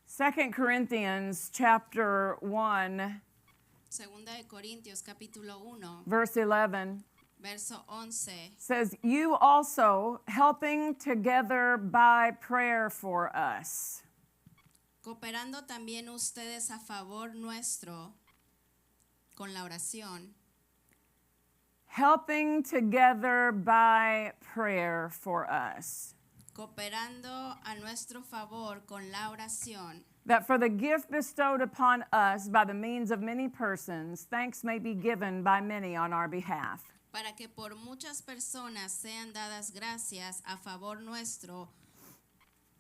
2 Corinthians chapter 1, Segunda de Corintios capítulo 1, verse 11 verso 11. says, "You also helping together by prayer for us." Cooperando también ustedes a favor nuestro con la oración. Helping together by prayer for us. Cooperando a nuestro favor con la oración. That for the gift bestowed upon us by the means of many persons, thanks may be given by many on our behalf. Para que por muchas personas sean dadas gracias a favor nuestro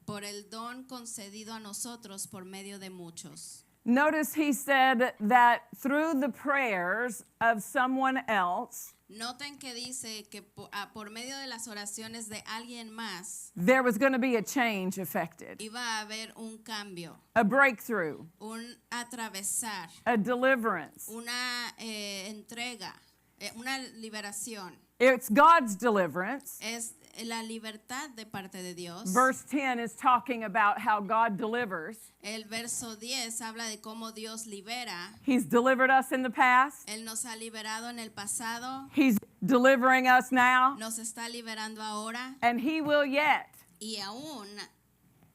por el don concedido a nosotros por medio de muchos. Notice he said that through the prayers of someone else, Noten que dice que por medio de las oraciones de alguien más there was going to be a change effected, iba a haber un cambio, a breakthrough, un atravesar, a deliverance. una entrega, una liberación. It's God's deliverance. Es la libertad de parte de Dios. Verse 10 is talking about how God delivers. El verso 10 habla de cómo Dios libera. He's delivered us in the past. Él nos ha liberado en el pasado, He's delivering us now. nos está liberando ahora And He will yet, y aún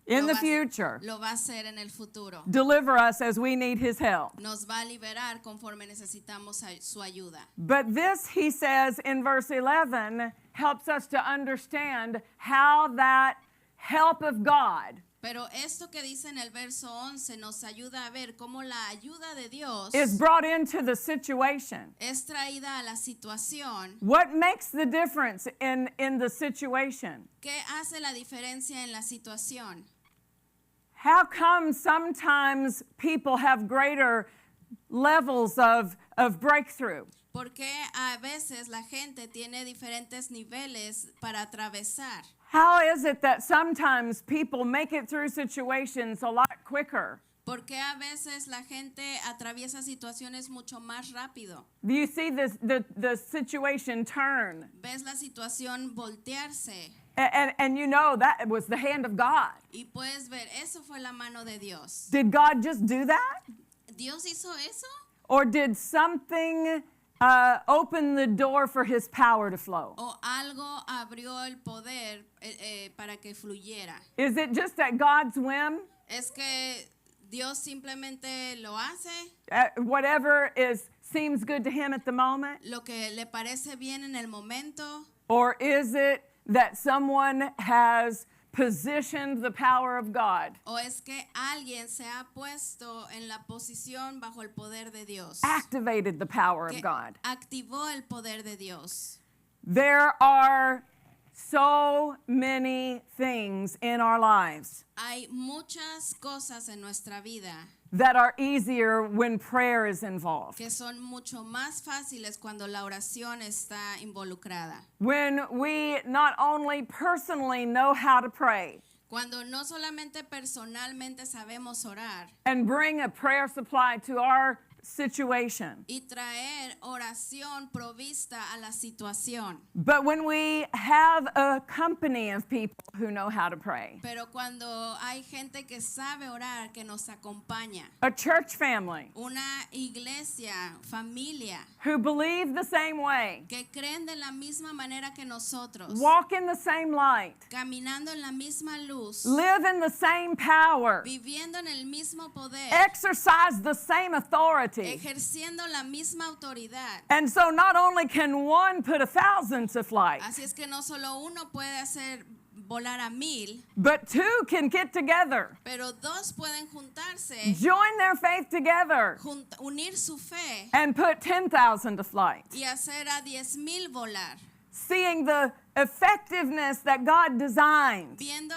in the lo va- future, lo va a hacer en el futuro. deliver us as we need His help. Nos va a liberar conforme necesitamos su ayuda. But this, he says in verse 11, helps us to understand how that help of God Pero esto que dice en el verso 11 nos ayuda a ver cómo la ayuda de Dios is brought into the situation. es traída a la situación. What makes the difference in the situation? ¿Qué hace la diferencia en la situación? How come sometimes people have greater levels of breakthrough? ¿Por qué a veces la gente tiene diferentes niveles para atravesar? How is it that sometimes people make it through situations a lot quicker? ¿Por qué a veces la gente atraviesa situaciones mucho más rápido? Do you see the situation turn? ¿Ves la situación voltearse? And you know that was the hand of God. Y puedes ver, eso fue la mano de Dios. Did God just do that? ¿Dios hizo eso? Or did something open the door for His power to flow? ¿O algo abrió el poder para que fluyera? Is it just at God's whim? ¿Es que Dios simplemente lo hace? Whatever seems good to Him at the moment? ¿Lo que le parece bien en el momento? Or is it that someone has positioned the power of God, ¿O es que alguien se ha puesto en la posición bajo el poder de Dios? activated the power of Que God? activó el poder de Dios. There are so many things in our lives Hay muchas cosas en nuestra vida that are easier when prayer is involved. que son mucho más fáciles cuando la oración está involucrada. When we not only personally know how to pray Cuando no solamente personalmente sabemos orar and bring a prayer supply to our situation, y traer oración provista a la situación, but when we have a company of people who know how to pray, pero cuando hay gente que sabe orar, que nos acompaña, a church family una iglesia, familia, who believe the same way, que creen de la misma manera que nosotros, walk in the same light, caminando en la misma luz, live in the same power, viviendo en el mismo poder, exercise the same authority. ejerciendo la misma autoridad. And so not only can one put 1,000 to flight, Así es que no solo uno puede hacer volar a 1000, but two can get together, pero dos pueden juntarse, join their faith together, unir su fe and put 10,000 to flight, y hacer a 10,000 volar, seeing the effectiveness that God designed, viendo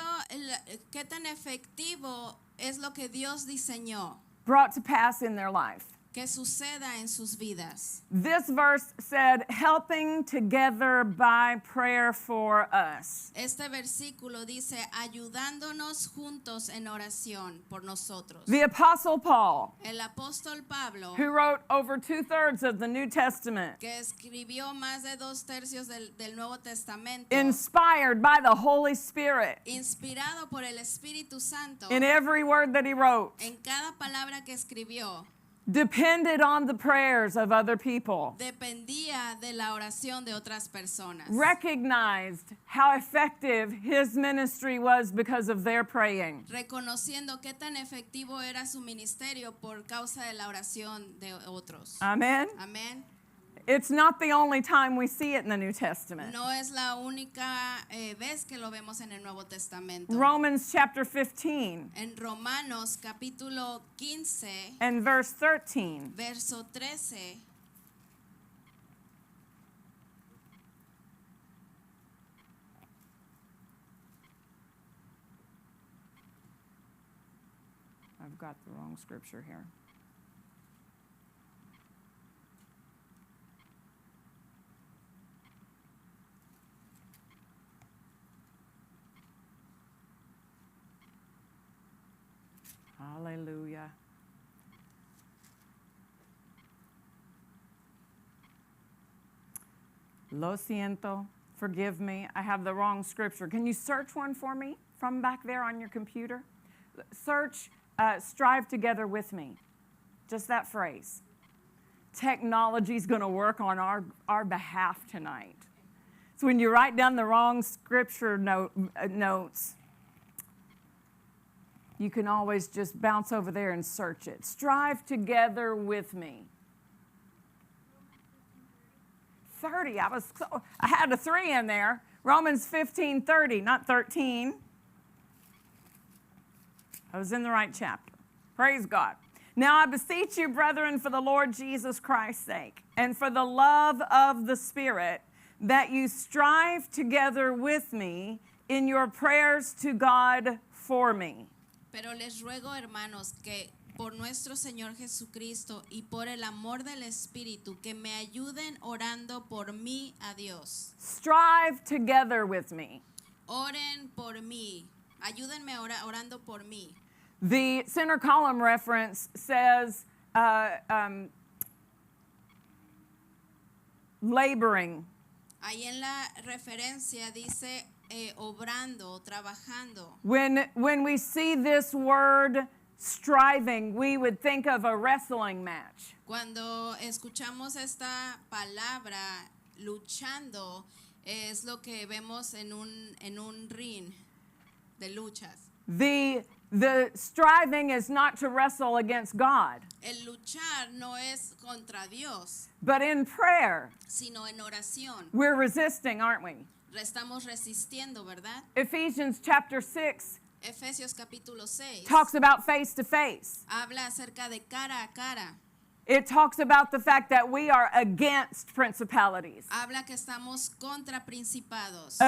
qué tan efectivo es lo que Dios diseñó, brought to pass in their life. que suceda en sus vidas. This verse said, helping together by prayer for us. Este versículo dice, ayudándonos juntos en oración por nosotros. The Apostle Paul, El apóstol Pablo, who wrote over 2/3 of the New Testament, que escribió más de 2/3 del Nuevo Testamento, inspired by the Holy Spirit inspirado por el Espíritu Santo, in every word that he wrote, en cada palabra que escribió, depended on the prayers of other people, dependía de la oración de otras personas. recognized how effective his ministry was because of their praying. Reconociendo qué tan efectivo era su ministerio por causa de la oración de otros. Amen? Amén. It's not the only time we see it in the New Testament. No es la única vez que lo vemos en el Nuevo Testamento. Romans chapter 15 En Romanos capítulo 15, and verse 13. verso 13, I've got the wrong scripture here. Hallelujah. Lo siento. Forgive me. I have the wrong scripture. Can you search one for me from back there on your computer? Search, strive together with me. Just that phrase. Technology's going to work on our behalf tonight. So when you write down the wrong scripture notes, you can always just bounce over there and search it. Strive together with me. 30. I had a 3 in there. Romans 15:30, not 13. I was in the right chapter. Praise God. Now I beseech you, brethren, for the Lord Jesus Christ's sake, and for the love of the Spirit, that you strive together with me in your prayers to God for me. Pero les ruego, hermanos, que por nuestro Señor Jesucristo y por el amor del Espíritu, que me ayuden orando por mí a Dios. Strive together with me. Oren por mí. Ayúdenme orando por mí. The center column reference says laboring. Ahí en la referencia dice obrando, trabajando. When we see this word striving, we would think of a wrestling match. Cuando escuchamos esta palabra luchando, es lo que vemos en un ring de luchas. The striving is not to wrestle against God, El luchar no es contra Dios, but in prayer, sino en oración. we're resisting, aren't we? Estamos resistiendo, ¿verdad? Ephesians chapter 6 Efesios capítulo 6 talks about face to face. habla acerca de cara a cara. It talks about the fact that we are against principalities, Habla que estamos contra principados.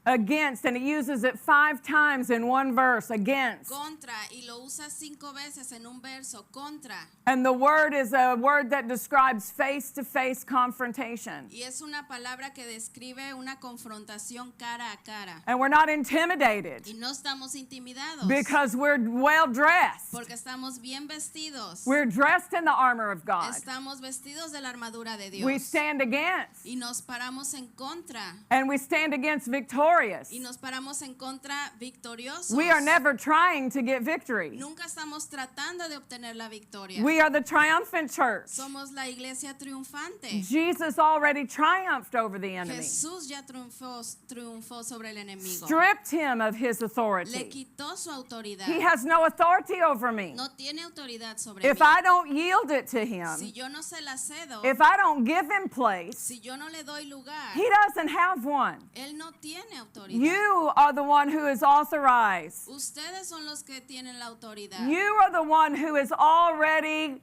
against, and it uses it 5 times in one verse, against. Contra, y lo usa 5 veces en un verso, contra. And the word is a word that describes face-to-face confrontation. Y es una palabra que describe una confrontación cara a cara. And we're not intimidated Y no estamos intimidados. because we're well dressed. Porque estamos bien vestidos. We're dressed in the armor of God. Estamos vestidos de la armadura de Dios. We stand against, Y nos paramos en contra. and we stand against victorious. Y nos paramos en contra victoriosos. We are never trying to get victory. Nunca estamos tratando de obtener la victoria. We are the triumphant church. Somos la iglesia triunfante. Jesus already triumphed over the enemy, Jesús ya triunfó sobre el enemigo. stripped him of his Le authority. quitó su autoridad. He has no authority over me. No tiene autoridad sobre If mí. I don't yield it to Si him, yo no se la cedo, if I don't give him place, si yo no le doy lugar, he doesn't have one. él no tiene autoridad. You are the one who is authorized. Ustedes son los que tienen la autoridad. You are the one who is already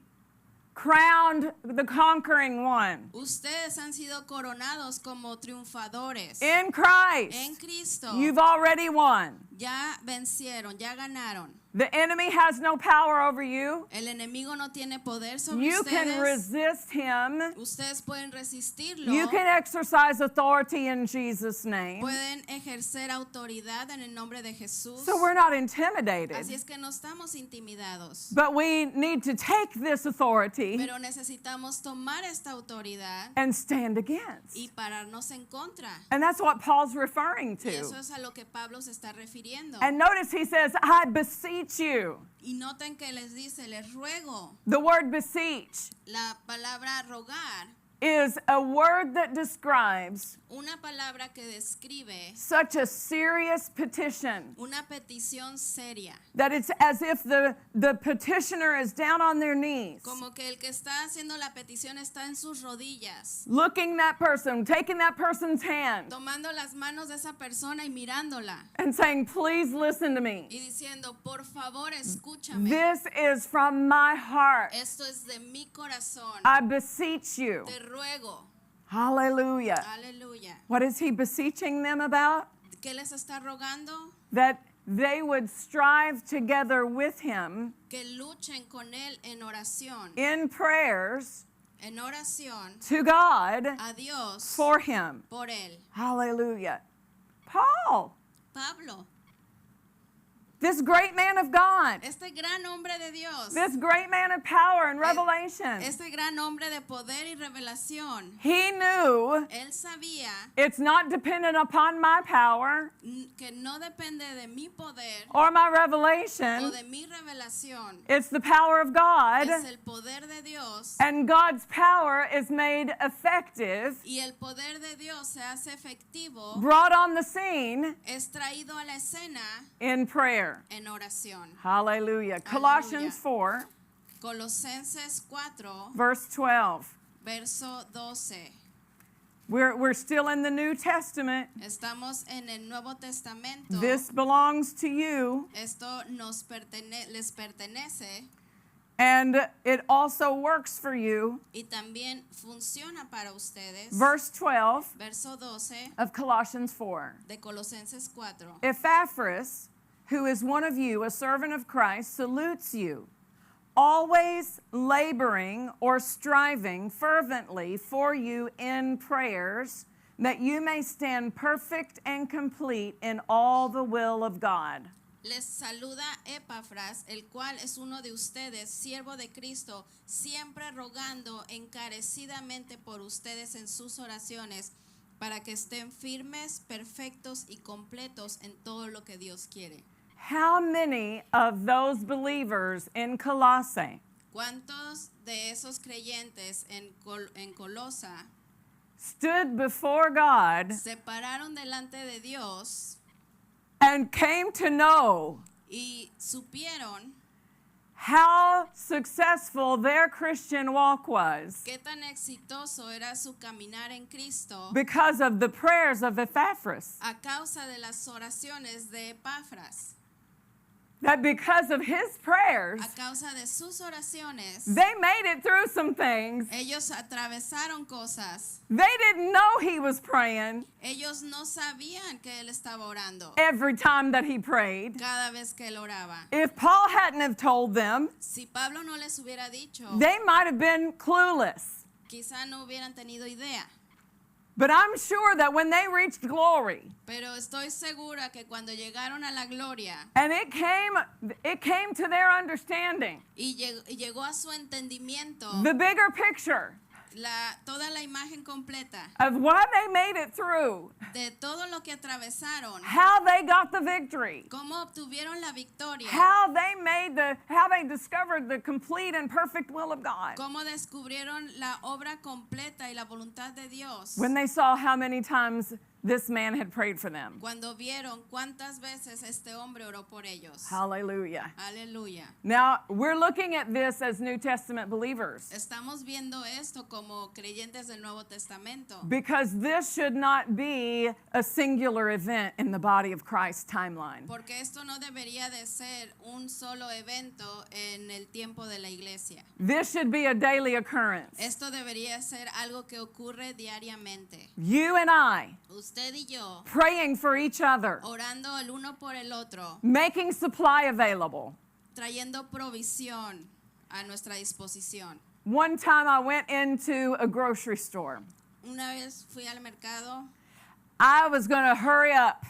crowned the conquering one. Ustedes han sido coronados como triunfadores. In Christ, En Cristo you've already won. ya vencieron, ya ganaron. The enemy has no power over you. El enemigo no tiene poder sobre You can ustedes. resist him. Ustedes pueden resistirlo. You can exercise authority in Jesus' name. Pueden ejercer autoridad en el nombre de Jesús. So we're not Así intimidated. es que no estamos intimidados. But we need to take this authority Pero necesitamos tomar esta autoridad and stand against. y pararnos en contra. And that's what Paul's referring Y eso to. es a lo que Pablo se está refiriendo. And notice he says, I beseech you. Y noten que les dice, les ruego. The word beseech La palabra rogar, is a word that describes una palabra que describe such a serious petition una petición seria. that it's as if the petitioner is down on their knees, Como que el que está haciendo la petición está en sus rodillas, looking that person, taking that person's hand, tomando las manos de esa persona y mirándola and saying, please listen to me. y diciendo, por favor, escúchame. This is from my heart. Esto es de mi corazón. I beseech you. Te ruego. Hallelujah. Aleluya. What is he beseeching them about? ¿Qué les está rogando? That they would strive together with him Que luchen con él en oración. in prayers En oración to God a Dios for him. por él. Hallelujah. Paul, Pablo, this great man of God, este gran hombre de Dios, this great man of power and revelation, este gran hombre de poder y revelación, he knew él sabía it's not dependent upon my power que no depende de mi poder or my o revelation. de mi revelación, It's the power of God, es el poder de Dios and God's power is made effective, y el poder de Dios se hace efectivo, brought on the scene es traído a la escena in prayer. en oración. Hallelujah. Colossians 4, Colosenses 4, verse 12. verso 12. We're still in the New Testament. Estamos en el Nuevo Testamento. This belongs to you, Esto les pertenece and it also works for you. y también funciona para ustedes. Verse 12 Verso 12 of Colossians 4. de Colosenses 4. Epaphras, who is one of you, a servant of Christ, salutes you, always laboring or striving fervently for you in prayers, that you may stand perfect and complete in all the will of God. Les saluda Epafras, el cual es uno de ustedes, siervo de Cristo, siempre rogando encarecidamente por ustedes en sus oraciones, para que estén firmes, perfectos y completos en todo lo que Dios quiere. How many of those believers in Colossae ¿Cuántos de esos creyentes en Colosa stood before God se pararon delante de Dios and came to know y supieron how successful their Christian walk was qué tan exitoso era su caminar en Cristo because of the prayers of Epaphras? a causa de las oraciones de Epafras? That because of his prayers, A causa de sus oraciones, they made it through some things. ellos atravesaron cosas. They didn't know he was praying Ellos no sabían que él estaba orando every time that he prayed. cada vez que él oraba. If Paul hadn't have told them, Si Pablo no les hubiera dicho, they might have been clueless. quizá no hubieran tenido idea. But I'm sure that when they reached glory, Pero estoy segura que cuando llegaron a la gloria and it came to their understanding, y llegó a su entendimiento the bigger picture toda la imagen completa of why they made it through, de todo lo que atravesaron, how they got the victory, cómo obtuvieron la victoria, how they discovered the complete and perfect will of God. cómo descubrieron la obra completa y la voluntad de Dios, When they saw how many times this man had prayed for them. cuando vieron cuántas veces este hombre oró por ellos. Hallelujah. Aleluya. Now, we're looking at this as New Testament believers Estamos viendo esto como creyentes del Nuevo Testamento, because this should not be a singular event in the body of Christ timeline. porque esto no debería de ser un solo evento en el tiempo de la iglesia. This should be a daily occurrence. Esto debería ser algo que ocurre diariamente. You and I Usted y yo praying for each other, orando el uno por el otro, making supply available, trayendo provisión a nuestra disposición. One time I went into a grocery store. Una vez fui al mercado I was going to hurry up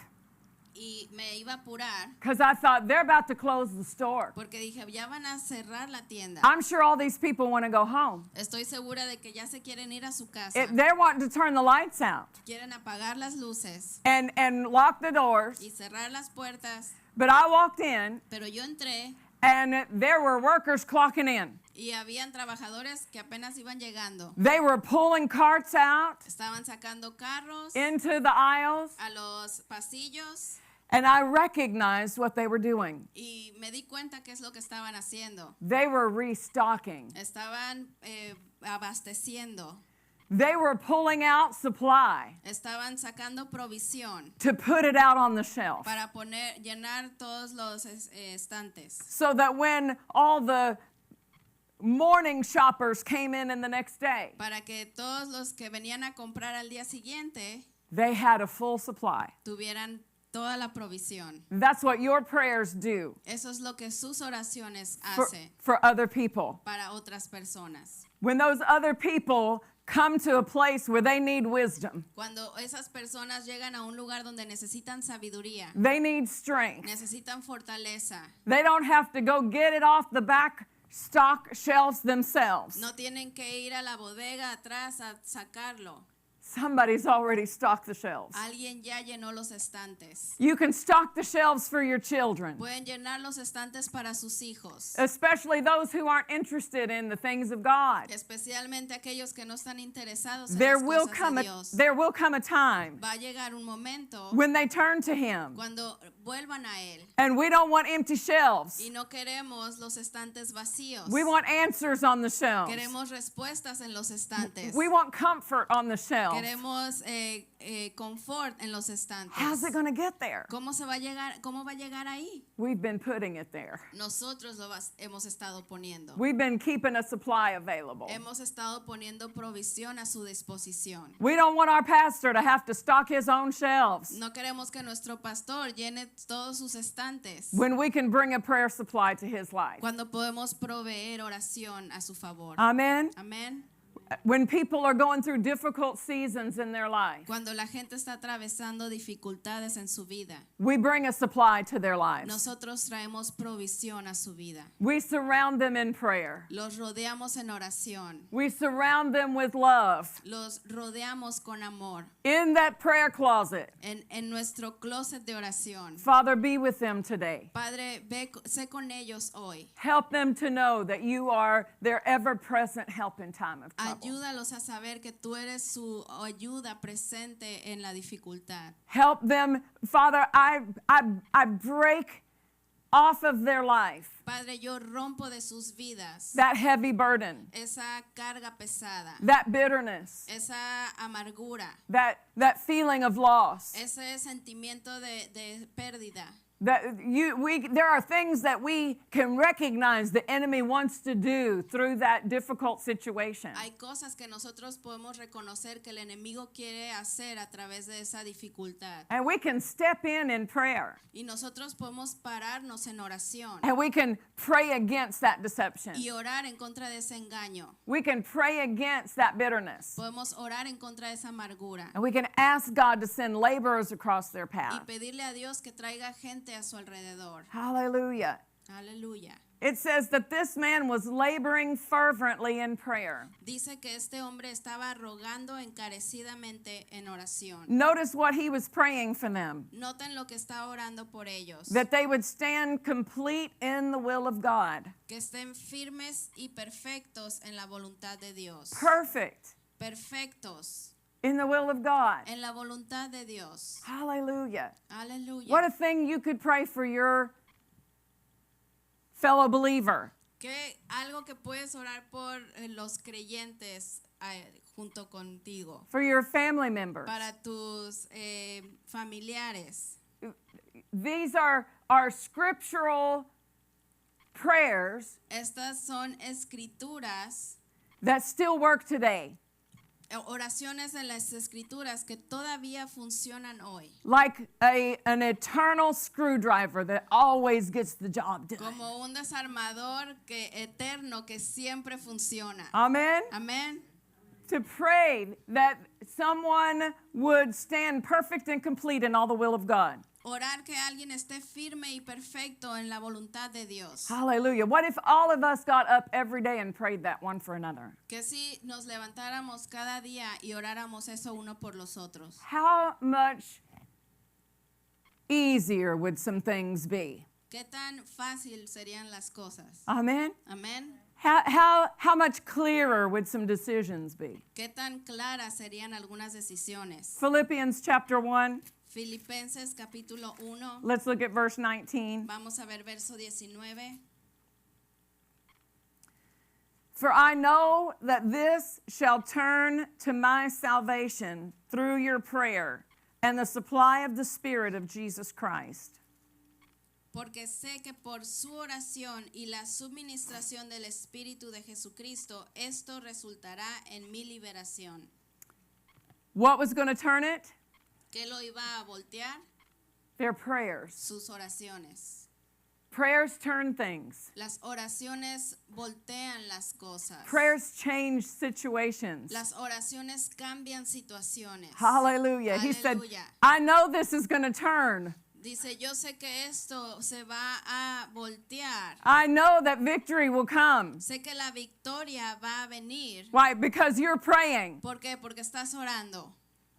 y me iba a apurar because I thought they're about to close the store. porque dije, ya van a cerrar la tienda. I'm sure all these people want to go home. Estoy segura de que ya se quieren ir a su casa. They're wanting to turn the lights out Quieren apagar las luces and lock the doors. y cerrar las puertas. But I walked in Pero yo entré and there were workers clocking in. y habían trabajadores que apenas iban llegando. They were pulling carts out Estaban sacando carros into the aisles, a los pasillos and I recognized what they were doing. y me di cuenta qué es lo que estaban haciendo. They were restocking. Estaban abasteciendo. They were pulling out supply Estaban sacando provisión to put it out on the shelf para llenar todos los estantes. so that when all the morning shoppers came in the next day, Para que todos los que venían a comprar al día siguiente they had a full supply. tuvieran toda la provisión. That's what your prayers do Eso es lo que sus oraciones for, hacen for other people. para otras personas. When those other people come to a place where they need wisdom, Cuando esas personas llegan a un lugar donde necesitan sabiduría, they need strength. necesitan fortaleza, They don't have to go get it off the back stock shelves themselves. no tienen que ir a la bodega atrás a sacarlo. Somebody's already stocked the shelves. Alguien ya llenó los estantes. You can stock the shelves for your children, Pueden llenar los estantes para sus hijos, especially those who aren't interested in the things of God. especialmente aquellos que no están interesados en There las will cosas come de a, Dios. there will come a time Va a llegar un momento when they turn to Him, cuando vuelvan a Él and we don't want empty shelves. y no queremos los estantes vacíos. We want answers on the shelves. Queremos respuestas en los estantes. We want comfort on the shelves. Queremos confort en los estantes. How's it going to get there? ¿Cómo va a llegar ahí? We've been putting it there. Nosotros hemos estado poniendo. We've been keeping a supply available. Hemos estado poniendo provisión a su disposición. We don't want our pastor to have to stock his own shelves No queremos que nuestro pastor llene todos sus estantes when we can bring a prayer supply to his life. cuando podemos proveer oración a su favor. Amen. Amén. When people are going through difficult seasons in their life, Cuando la gente está atravesando dificultades en su vida, we bring a supply to their lives. nosotros traemos provisión a su vida. We surround them in prayer. Los rodeamos en oración. We surround them with love. Los rodeamos con amor. In that prayer closet, En nuestro closet de oración. Father, be with them today. Padre, sé con ellos hoy. Help them to know that you are their ever-present help in time of trouble. Ayúdalos a saber que tú eres su ayuda presente en la dificultad. Help them, Father, I break off of their life Padre, yo rompo de sus vidas that heavy burden, esa carga pesada, that bitterness, esa amargura, that feeling of loss. ese sentimiento de pérdida. There are things that we can recognize the enemy wants to do through that difficult situation. Hay cosas que nosotros podemos reconocer que el enemigo quiere hacer a través de esa dificultad. And we can step in prayer. Y nosotros podemos pararnos en oración And we can pray against that deception. y orar en contra de ese engaño. We can pray against that bitterness. Podemos orar en contra de esa amargura And we can ask God to send laborers across their y path. pedirle a Dios que traiga gente a su alrededor. Hallelujah. Aleluya. It says that this man was laboring fervently in prayer. Dice que este hombre estaba rogando encarecidamente en oración. Notice what he was praying for them, Noten lo que está orando por ellos. that they would stand complete in the will of God. Que estén firmes y perfectos en la voluntad de Dios. Perfect Perfectos in the will of God. en la voluntad de Dios. Hallelujah. Aleluya. What a thing you could pray for your fellow believer. Que algo que puedes orar por los creyentes junto contigo. For your family members. Para tus familiares. These are our scriptural prayers Estas son escrituras that still work today. oraciones en las escrituras que todavía funcionan hoy. Like an eternal screwdriver that always gets the job done. Como un desarmador eterno que siempre funciona. Amen? Amén. To pray that someone would stand perfect and complete in all the will of God. Orar que alguien esté firme y perfecto en la voluntad de Dios. Hallelujah. What if all of us got up every day and prayed that one for another? Que si nos levantáramos cada día y oráramos eso uno por los otros. How much easier would some things be? ¿Qué tan fácil serían las cosas? Amen? Amén. How much clearer would some decisions be? ¿Qué tan claras serían algunas decisiones? Philippians chapter 1, Filipenses capítulo 1. let's look at verse 19. Vamos a ver verso 19. For I know that this shall turn to my salvation through your prayer and the supply of the Spirit of Jesus Christ. Porque sé que por su oración y la suministración del Espíritu de Jesucristo, esto resultará en mi liberación. What was going to turn it? ¿Qué lo iba a voltear? Their prayers. Sus oraciones. Prayers turn things. Las oraciones voltean las cosas. Prayers change situations. Las oraciones cambian situaciones. Hallelujah. He said, Aleluya. I know this is going to turn. Dice, yo sé que esto se va a voltear. I know that victory will come. Sé que la victoria va a venir. Why? Because you're praying. ¿Por qué? Porque estás orando.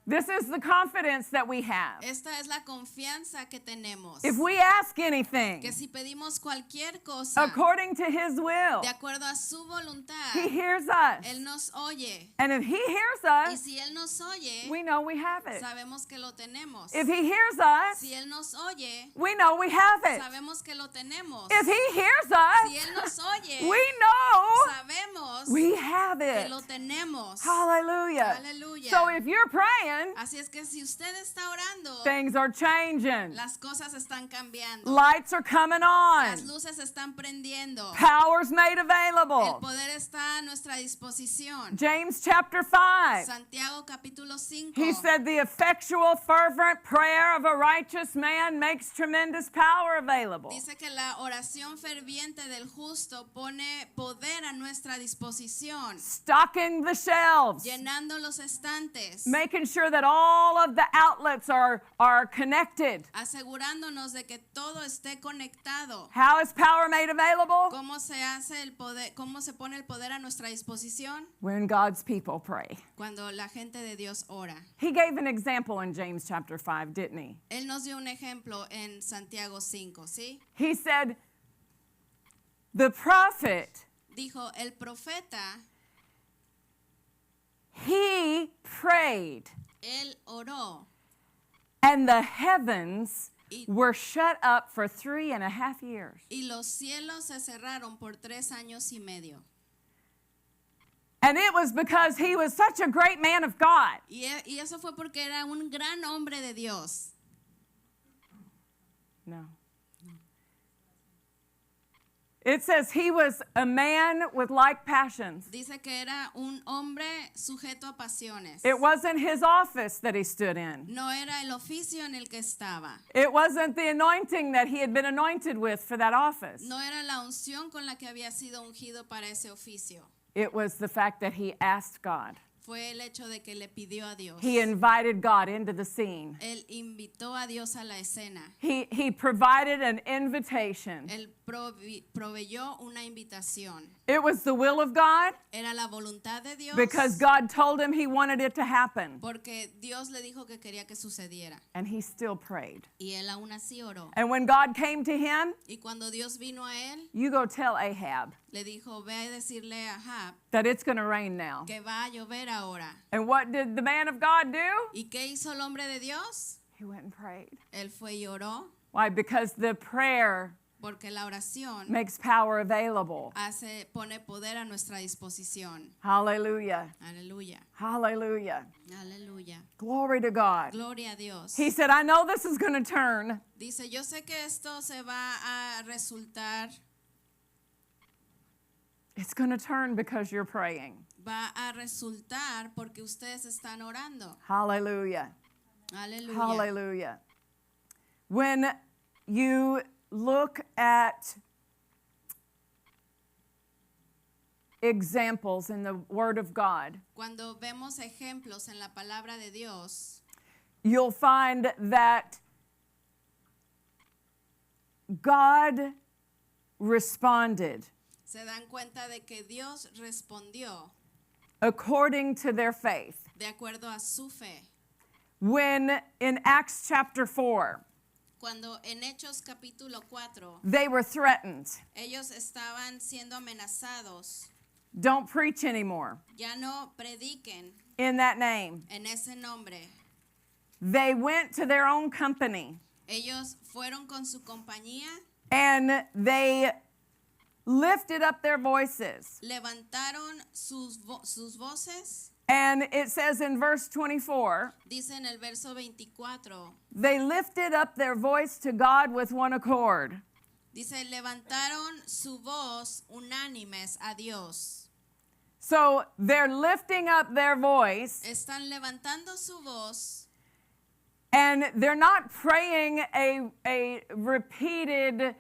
This is the confidence that we have. Esta es la confianza que tenemos. If we ask anything Que si pedimos cualquier cosa according to His will, de acuerdo a su voluntad, He hears us. Él nos oye. And if He hears Y us, si Él nos oye, we know we have it. sabemos que lo tenemos. If He hears us, Si Él nos oye, we know we have it. sabemos que lo tenemos. If He hears Si us, Él nos oye, we know sabemos we have que it. lo tenemos. Hallelujah. Aleluya. So if you're praying, Así es que si usted está orando, things are changing. las cosas están cambiando. Lights are coming Las on. luces están prendiendo. Power's made El available. poder está a nuestra disposición. James chapter 5. Santiago capítulo 5. He said the effectual fervent prayer of a righteous man makes tremendous power available. Dice que la oración ferviente del justo pone poder a nuestra disposición, Stocking the shelves. llenando los estantes, Making sure that all of the outlets are connected. asegurándonos de que todo esté conectado. How is power made available? ¿Cómo se hace el poder? ¿Cómo se pone el poder a nuestra disposición? When God's people pray. Cuando la gente de Dios ora. He gave an example in James chapter 5, didn't he? Él nos dio un ejemplo en Santiago 5, ¿sí? He said, the prophet, Dijo, el profeta, he prayed, él oró and the heavens y, were shut up for 3.5 years. y los cielos se cerraron por 3 años y medio. And it was because he was such a great man of God. Y eso fue porque era un gran hombre de Dios. No. It says he was a man with like passions. Dice que era un hombre sujeto a pasiones. It wasn't his office that he stood in. No era el oficio en el que estaba. It wasn't the anointing that he had been anointed with for that office. No era la unción con la que había sido ungido para ese oficio. It was the fact that he asked God. Fue el hecho de que le pidió a Dios. He invited God into the scene. Él invitó a Dios a la escena. He provided an invitation. Él proveyó una invitación. It was the will of God Era la voluntad de Dios. because God told him he wanted it to happen. Porque Dios le dijo que quería que sucediera. And he still prayed. Y él aún así oró. And when God came to him, Y cuando Dios vino a él, you go tell Ahab le dijo, ve a decirle a Ahab that it's going to rain now. que va a llover ahora. And what did the man of God do? ¿Y qué hizo el hombre de Dios? He went and prayed. Él fue y oró, Why? Because the prayer porque la oración makes power available. pone poder a nuestra disposición. Hallelujah. Aleluya, Hallelujah. aleluya. Glory to God. Gloria a Dios. He said, I know this is going to turn. Dice, yo sé que esto se va a resultar, It's going to turn because you're praying. va a resultar porque ustedes están orando. Hallelujah. Aleluya. Hallelujah. When you look at examples in the Word of God, Cuando vemos ejemplos en la palabra de Dios, you'll find that God responded se dan cuenta de que Dios respondió according to their faith. de acuerdo a su fe. When in Acts chapter 4, Cuando en Hechos capítulo 4, they were threatened. ellos estaban siendo amenazados, Don't preach anymore ya no prediquen in that name. en ese nombre. They went to their own company Ellos fueron con su compañía, and they lifted up their voices. levantaron sus voces. And it says in verse 24, Dice en el verso 24, they lifted up their voice to God with one accord. dice, levantaron su voz unánimes a Dios. So they're lifting up their voice, Están levantando su voz and they're not praying a repeated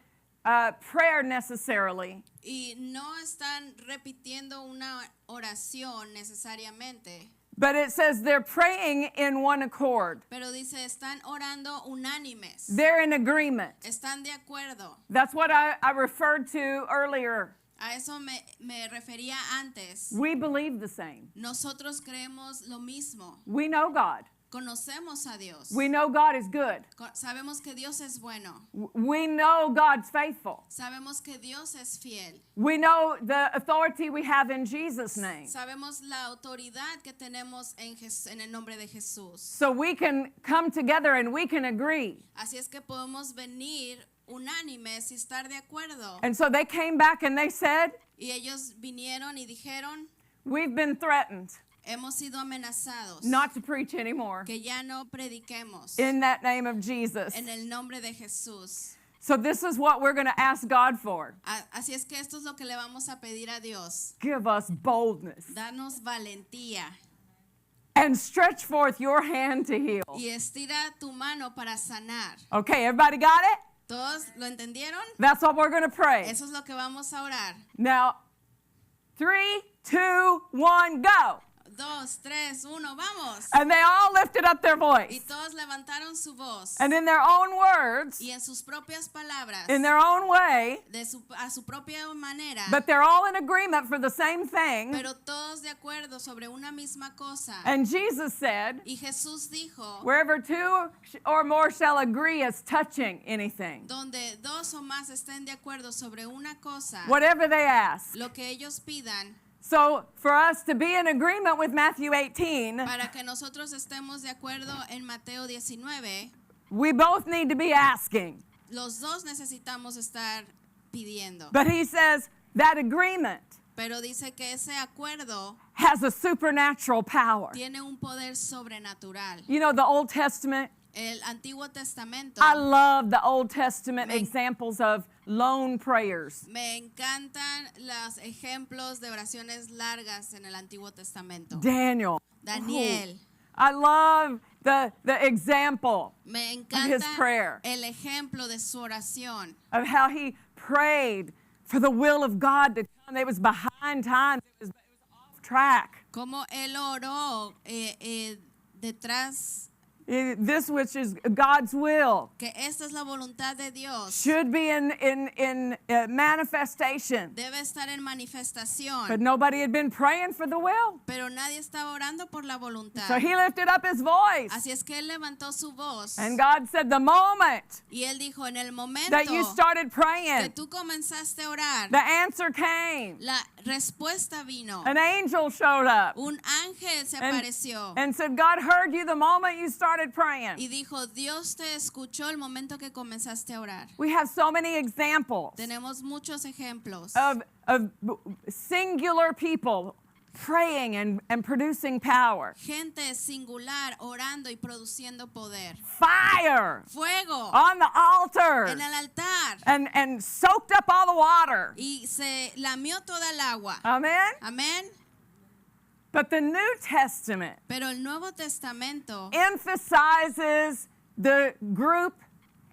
prayer necessarily, y no están repitiendo una oración necesariamente, but it says they're praying in one accord. pero dice, están orando unánimes. They're in agreement. Están de acuerdo. That's what I referred to earlier. A eso me refería antes. We believe the same. Nosotros creemos lo mismo. We know God. Conocemos a Dios. We know God is good. Sabemos que Dios es bueno. We know God's faithful. Sabemos que Dios es fiel. We know the authority we have in Jesus' name. Sabemos la autoridad que tenemos en el nombre de Jesús. So we can come together and we can agree. Así es que podemos venir unánimes y estar de acuerdo. And so they came back and they said, Y ellos vinieron y dijeron, we've been threatened hemos sido amenazados, not to preach anymore que ya no prediquemos in that name of Jesus. en el nombre de Jesús. So this is what we're going to ask God for. Así es que esto es lo que le vamos a pedir a Dios. Give us boldness Danos valentía and stretch forth your hand to heal. y estira tu mano para sanar. Okay, everybody got it? ¿Todos lo entendieron? That's what we're going to pray. Eso es lo que vamos a orar. Now, 3, 2, 1, go. 2, 3, 1, vamos. And they all lifted up their Y voice. todos levantaron su voz. And in their own words, Y en sus propias palabras, in their own way, a su propia manera, but they're all in agreement for the same thing. pero todos de acuerdo sobre una misma cosa. And Jesus said, Y Jesús dijo, wherever two or more shall agree as touching anything, donde dos o más estén de acuerdo sobre una cosa, whatever they ask. lo que ellos pidan, So for us to be in agreement with Matthew 18, para que nosotros estemos de acuerdo en Mateo 19, we both need to be asking. los dos necesitamos estar pidiendo. But he says that agreement Pero dice que ese acuerdo has a supernatural power. tiene un poder sobrenatural. You know, the Old Testament, El Antiguo Testamento, I love the Old Testament Me- examples of lone prayers. me encantan los ejemplos de oraciones largas en el Antiguo Testamento. Daniel. Daniel, I love the example me his encanta prayer. el ejemplo de su oración. of how he prayed for the will of God to come. It was behind times. It was off track. Como él oró detrás, This which is God's will que esta es la voluntad de Dios, should be in manifestation. debe estar en But manifestación. nobody had been praying for the will. Pero nadie estaba orando por la voluntad. So he lifted up his voice. Así es que él levantó su voz. And God said, the moment Y él dijo, en el momento that you started que praying, tú comenzaste a orar, the answer came. la respuesta vino. An angel showed up Un ángel se and, apareció and said, God heard you the moment you started praying. y dijo, Dios te escuchó el momento que comenzaste a orar. We have so many examples Tenemos muchos ejemplos of singular people praying and producing power. gente singular orando y produciendo poder. Fire Fuego on the altar en el altar and soaked up all the water. y se lamió toda el agua. Amen? Amén. But the New Testament Pero el Nuevo Testamento emphasizes the group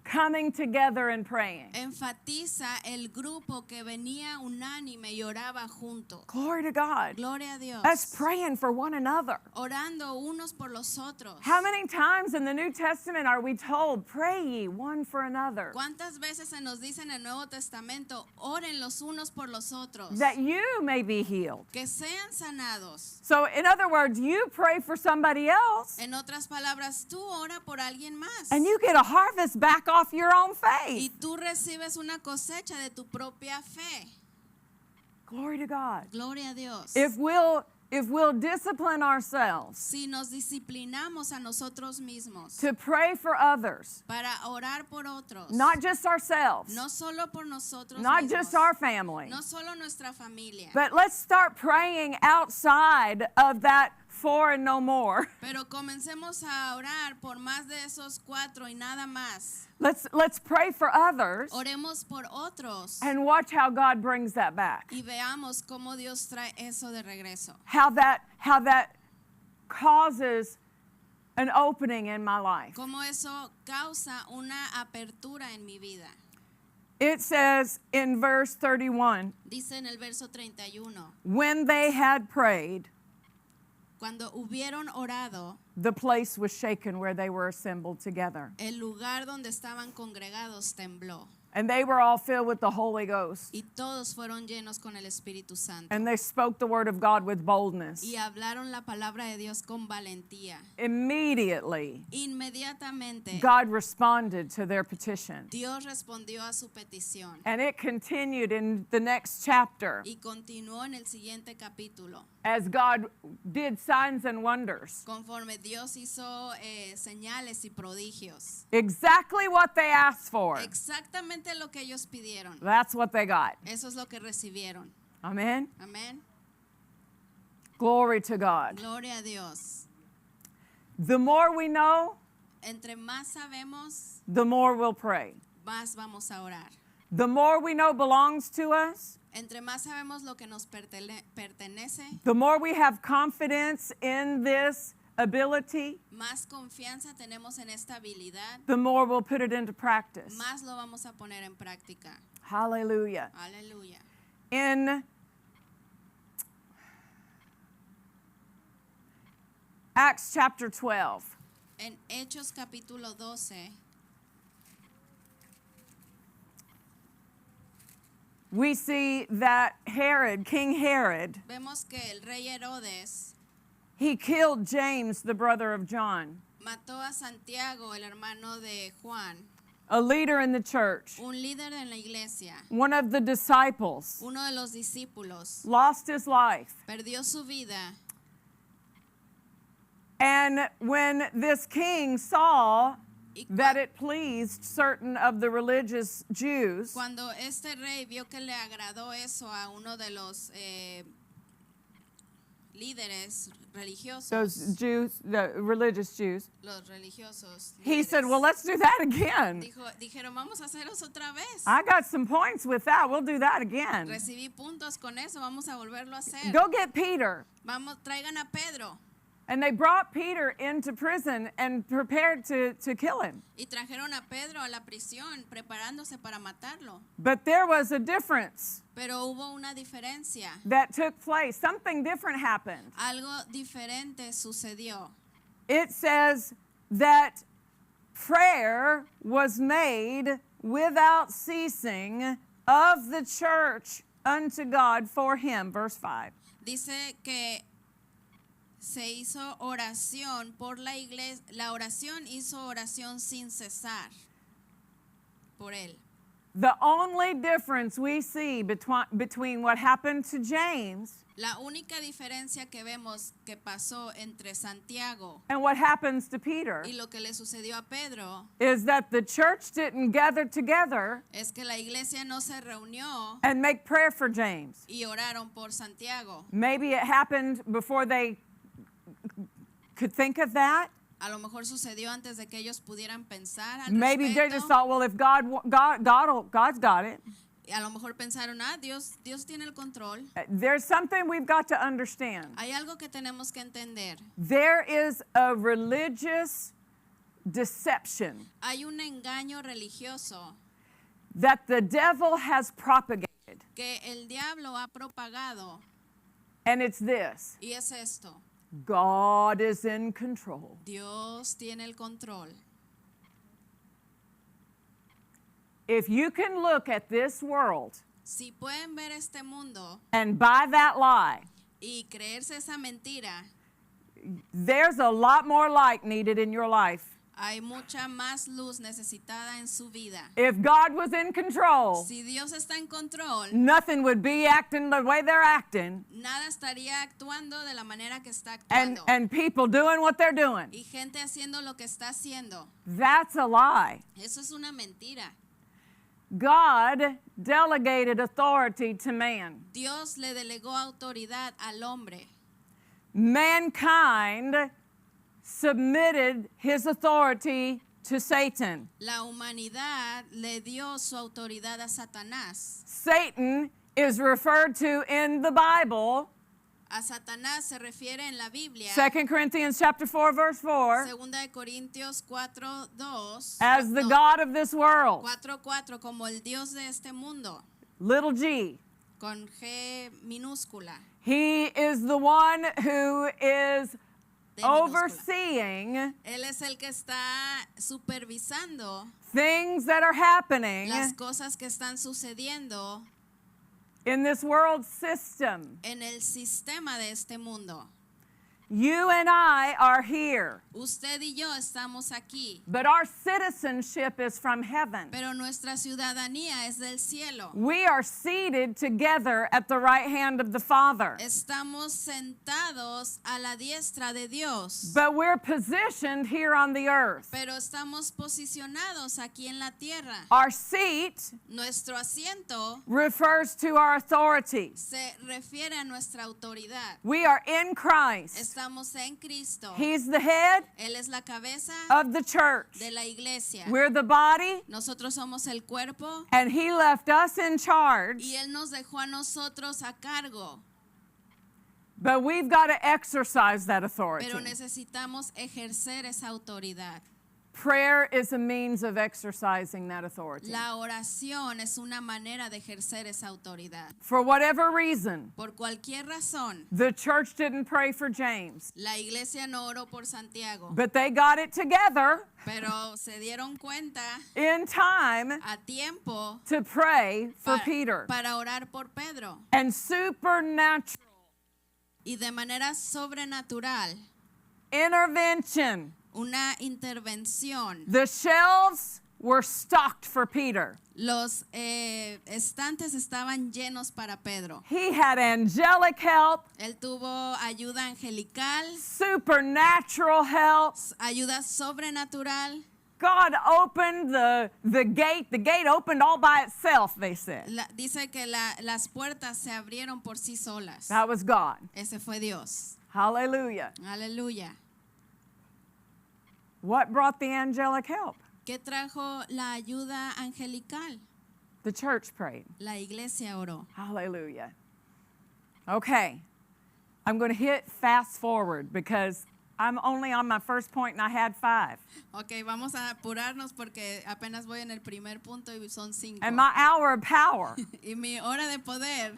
coming together and praying. enfatiza el grupo que venía unánime y oraba juntos. Glory to God. Gloria a Dios. Us praying for one another. Orando unos por los otros. How many times in the New Testament are we told, pray ye one for another? ¿Cuántas veces se nos dice en el Nuevo Testamento, oren los unos por los otros? That you may be healed. Que sean sanados. So, in other words, you pray for somebody else En otras palabras, tú ora por alguien más. and you get a harvest back off your own Y faith. tú recibes una cosecha de tu propia fe. Glory to God. Gloria a Dios. If we'll discipline ourselves Si nos disciplinamos a nosotros mismos to pray for others, para orar por otros, not just ourselves, no solo por nosotros not mismos, just our family, no solo nuestra familia, but let's start praying outside of that 4 and no more. pero comencemos a orar por más de esos 4 y nada más. Let's pray for others Oremos por otros and watch how God brings that back. y veamos cómo Dios trae eso de regreso. How that causes an opening in my life. Cómo eso causa una apertura en mi vida. It says in verse 31, Dice en el verso 31, when they had prayed, cuando hubieron orado, the place was shaken where they were assembled together. el lugar donde estaban congregados tembló And they were all filled with the Holy Ghost. y todos fueron llenos con el Espíritu Santo And they spoke the word of God with boldness. y hablaron la palabra de Dios con valentía. Immediately, Inmediatamente God responded to their petition. Dios respondió a su petición And it continued in the next chapter y continuó en el siguiente capítulo. as God did signs and wonders. Conforme Dios hizo señales y prodigios. Exactly what they asked for. Exactamente lo que ellos pidieron. That's what they got. Eso es lo que recibieron. Amen. Amén. Glory to God. Gloria a Dios. The more we know, Entre más sabemos, the more we'll pray. más vamos a orar. The more we know belongs to us, Entre más sabemos lo que nos pertenece, the more we have confidence in this ability, más confianza tenemos en esta habilidad, the more we'll put it into practice. más lo vamos a poner en práctica. Hallelujah. Aleluya. In Acts chapter 12, En Hechos capítulo 12, we see that Herod, King Herod, vemos que el rey Herodes he killed James, the brother of John, mató a Santiago, el hermano de Juan, a leader in the church, un líder en la iglesia, one of the disciples, uno de los discípulos. lost his life. Perdió su vida. And when this king saw Y that it pleased certain of the religious Jews, cuando este rey vio que le agradó eso a uno de los líderes religiosos, those Jews, the religious Jews, los religiosos, he líderes, said, well, let's do that again. dijeron, vamos a hacerlos otra vez. I got some points with that. We'll do that again. Recibí puntos con eso, vamos a volverlo a hacer. Go get Peter. Vamos, traigan a Pedro. And they brought Peter into prison and prepared to kill him. Y trajeron a Pedro a la prisión, preparándose para matarlo. But there was a difference Pero hubo una diferencia. that took place. Something different happened. Algo diferente sucedió. It says that prayer was made without ceasing of the church unto God for him. Verse 5. Dice que se hizo oración por la iglesia, la oración hizo oración sin cesar por él. The only difference we see between what happened to James La única diferencia que vemos que pasó entre Santiago and what happens to Peter y lo que le sucedió a Pedro is that the church didn't gather together es que la iglesia no se reunió and make prayer for James. y oraron por Santiago. Maybe it happened before they could think of that. A lo mejor sucedió antes de que ellos pudieran pensar al Maybe they respecto. just thought, well, if God's got it. A lo mejor pensaron, Dios tiene el control. There's something we've got to understand. Hay algo que tenemos que entender. There is a religious deception Hay un engaño religioso that the devil has propagated, que el diablo ha propagado, and it's this: y es esto: God is in control. Dios tiene el control. If you can look at this world Si pueden ver este mundo and buy that lie, y creerse esa mentira, there's a lot more light needed in your life. hay mucha más luz necesitada en su vida. If God was in control, Si Dios está en control, nothing would be acting the way they're acting, nada estaría actuando de la manera que está actuando. and people doing what they're doing. Y gente haciendo lo que está haciendo. That's a lie. Eso es una mentira. God delegated authority to man. Dios le delegó autoridad al hombre. Mankind submitted his authority to Satan. La humanidad le dio su autoridad a Satanás. Satan is referred to in the Bible, A Satanás se refiere en la Biblia, 2 Corinthians chapter 4, verse 4, Segunda de Corintios 4:2, as the God of this world, 4:4, como el Dios de este mundo, little g. con G minúscula. He is the one who is D minúscula. overseeing Él es el que está supervisando things that are happening las cosas que están sucediendo in this world system. en el sistema de este mundo. You and I are here, Usted y yo estamos aquí, but our citizenship is from heaven. pero nuestra ciudadanía es del cielo. We are seated together at the right hand of the Father, Estamos sentados a la diestra de Dios, but we're positioned here on the earth. pero estamos posicionados aquí en la tierra. Our seat Nuestro asiento refers to our authority. se refiere a nuestra autoridad. We are in Christ. Estamos en Cristo. He's the head Él es la cabeza of the church. de la iglesia. We're the body, Nosotros somos el cuerpo and He left us in charge, y Él nos dejó a nosotros a cargo, but we've got to exercise that authority. pero necesitamos ejercer esa autoridad. Prayer is a means of exercising that authority. La oración es una manera de ejercer esa autoridad. For whatever reason, Por cualquier razón, the church didn't pray for James, la iglesia no oró por Santiago, but they got it together pero se dieron cuenta in time a tiempo to pray for pa- Peter. para orar por Pedro. And supernatural Y de manera sobrenatural, intervention. una intervención. The shelves were stocked for Peter. Los estantes estaban llenos para Pedro. He had angelic help, Él tuvo ayuda angelical, supernatural help. ayuda sobrenatural. God opened the gate. The gate opened all by itself, they said. Dice que las puertas se abrieron por sí solas. That was God. Ese fue Dios. Hallelujah. Aleluya. What brought the angelic help? ¿Qué trajo la ayuda angelical? The church prayed. La iglesia oró. Hallelujah. Okay. I'm going to hit fast forward because I'm only on my first point and I had 5. Ok, vamos a apurarnos porque apenas voy en el primer punto y son 5. And my hour of power. Y mi hora de poder.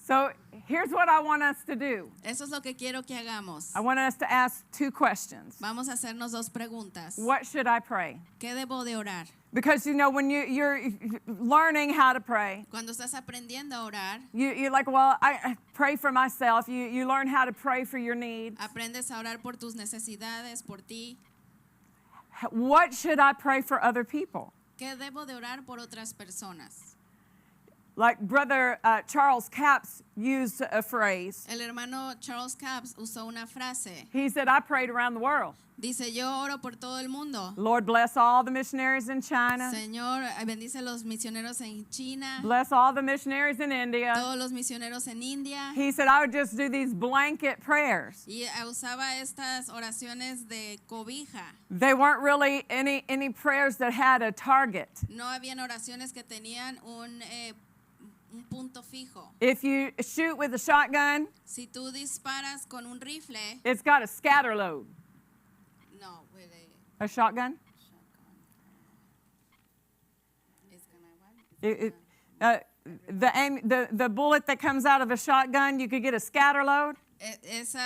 So here's what I want us to do. Eso es lo que quiero que hagamos. I want us to ask 2 questions. Vamos a hacernos 2 preguntas. What should I pray? ¿Qué debo de orar? Because, you know, when you're learning how to pray, Cuando estás aprendiendo a orar, you're like, well, I pray for myself. You learn how to pray for your needs. aprendes a orar por tus necesidades, por ti. What should I pray for other people? ¿Qué debo de orar por otras personas? Like Brother Charles Capps used a phrase. El hermano Charles Capps usó una frase. He said, I prayed around the world. Dice, yo oro por todo el mundo. Lord, bless all the missionaries in China. Señor, bendice a los misioneros en China, Bless all the missionaries in India. todos los misioneros en India. He said, I would just do these blanket prayers. Y usaba estas oraciones de cobija. They weren't really any prayers that had a target. No habían oraciones que tenían un punto fijo. If you shoot with a shotgun, Si tú disparas con un rifle, it's got a scatter load. no, with a A shotgun? shotgun. It's gonna what? The bullet that comes out of a shotgun, you could get a scatter load. Ese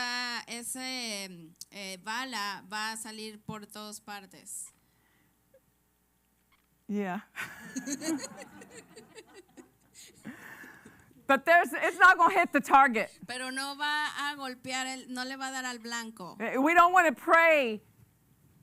bala va a salir por todas partes. Yeah. But it's not going to hit the target. Pero no va a golpear, no le va a dar al blanco. We don't want to pray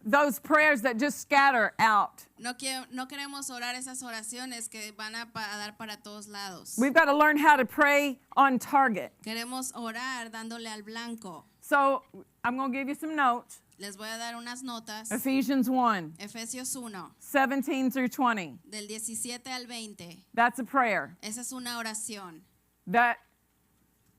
those prayers that just scatter out. No queremos orar esas oraciones que van a dar para todos lados. We've got to learn how to pray on target. Queremos orar dándole al blanco. So I'm going to give you some notes. Les voy a dar unas notas. Ephesians 1, Efesios 1, 17 through 20. del 17 al 20. That's a prayer. Esa es una oración. That